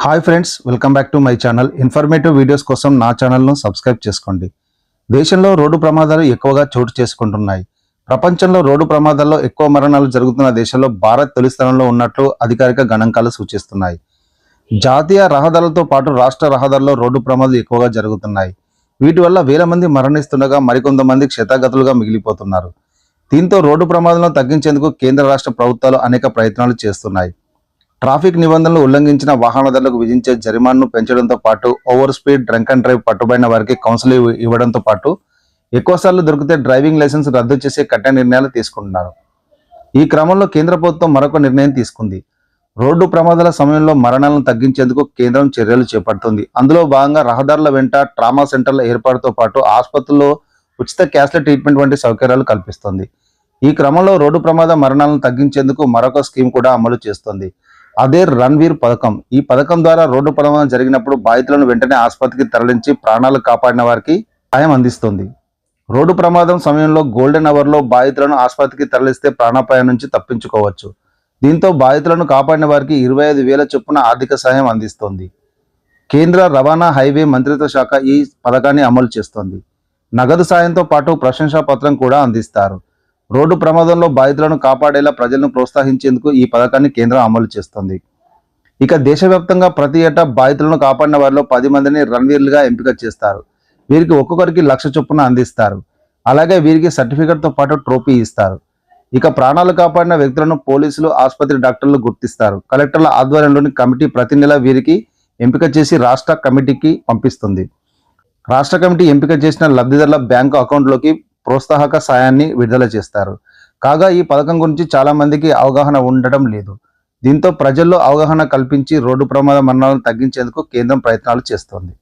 Hi friends, welcome back to my channel. Informative videos కోసం నా ఛానల్ను సబ్స్క్రైబ్ చేసుకోండి. దేశంలో రోడ్డు ప్రమాదాలు ఎక్కువగా చోటు చేసుకుంటున్నాయి. ప్రపంచంలో రోడ్డు ప్రమాదాల్లో ఎక్కువ మరణాలు జరుగుతున్న దేశంలో భారత్ తొలి స్థానంలో ఉన్నట్లు అధికారిక గణాంకాలు సూచిస్తున్నాయి. జాతీయ రహదారులతో పాటు రాష్ట్ర రహదారుల్లో రోడ్డు ప్రమాదాలు ఎక్కువగా జరుగుతున్నాయి. వీటి వల్ల వేల మంది మరణిస్తుండగా మరికొంతమంది క్షతగాతులుగా మిగిలిపోతున్నారు. దీంతో రోడ్డు ప్రమాదాలను తగ్గించేందుకు కేంద్ర రాష్ట్ర ప్రభుత్వాలు అనేక ప్రయత్నాలు చేస్తున్నాయి. ట్రాఫిక్ నిబంధనలు ఉల్లంఘించిన వాహనదారులకు విధించే జరిమానాను పెంచడంతో పాటు over speed, drunk and drive పట్టుబడిన వారికి కౌన్సిలింగ్ ఇవ్వడంతో పాటు ఎక్కువసార్లు దొరికితే డ్రైవింగ్ లైసెన్స్ రద్దు చేసే కఠిన నిర్ణయాలు తీసుకుంటున్నారు. ఈ క్రమంలో కేంద్ర ప్రభుత్వం మరొక నిర్ణయం తీసుకుంది. రోడ్డు ప్రమాదాల సమయంలో మరణాలను తగ్గించేందుకు కేంద్రం చర్యలు చేపడుతుంది. అందులో భాగంగా రహదారుల వెంట ట్రామా సెంటర్ల ఏర్పాటుతో పాటు ఆసుపత్రుల్లో ఉచిత క్యాష్లెస్ ట్రీట్మెంట్ వంటి సౌకర్యాలు కల్పిస్తుంది. ఈ క్రమంలో రోడ్డు ప్రమాద మరణాలను తగ్గించేందుకు మరొక స్కీమ్ కూడా అమలు చేస్తుంది. అదే రణ్వీర్ పథకం. ఈ పథకం ద్వారా రోడ్డు ప్రమాదం జరిగినప్పుడు బాధితులను వెంటనే ఆసుపత్రికి తరలించి ప్రాణాలు కాపాడిన వారికి సాయం అందిస్తుంది. రోడ్డు ప్రమాదం సమయంలో గోల్డెన్ అవర్లో బాధితులను ఆసుపత్రికి తరలిస్తే ప్రాణాపాయం నుంచి తప్పించుకోవచ్చు. దీంతో బాధితులను కాపాడిన వారికి 25,000 చొప్పున ఆర్థిక సాయం అందిస్తోంది. కేంద్ర రవాణా హైవే మంత్రిత్వ శాఖ ఈ పథకాన్ని అమలు చేస్తోంది. నగదు సాయంతో పాటు ప్రశంసా పత్రం కూడా అందిస్తారు. రోడ్డు ప్రమాదంలో బాధితులను కాపాడేలా ప్రజలను ప్రోత్సహించేందుకు ఈ పథకాన్ని కేంద్రం అమలు చేస్తుంది. ఇక దేశవ్యాప్తంగా ప్రతి ఏటా బాధితులను కాపాడిన వారిలో 10 మందిని రణ్వీర్లుగా ఎంపిక చేస్తారు. వీరికి ఒక్కొక్కరికి 1,00,000 చొప్పున అందిస్తారు. అలాగే వీరికి సర్టిఫికెట్తో పాటు ట్రోఫీ ఇస్తారు. ఇక ప్రాణాలు కాపాడిన వ్యక్తులను పోలీసులు, ఆసుపత్రి డాక్టర్లు గుర్తిస్తారు. కలెక్టర్ల ఆధ్వర్యంలోని కమిటీ ప్రతి నెల వీరికి ఎంపిక చేసి రాష్ట్ర కమిటీకి పంపిస్తుంది. రాష్ట్ర కమిటీ ఎంపిక చేసిన లబ్ధిదారుల బ్యాంకు అకౌంట్లోకి ప్రోత్సాహక సాయాన్ని విడుదల చేస్తారు. కాగా ఈ పథకం గురించి చాలా మందికి అవగాహన ఉండటం లేదు. దీంతో ప్రజల్లో అవగాహన కల్పించి రోడ్డు ప్రమాద మరణాలను తగ్గించేందుకు కేంద్రం ప్రయత్నాలు చేస్తోంది.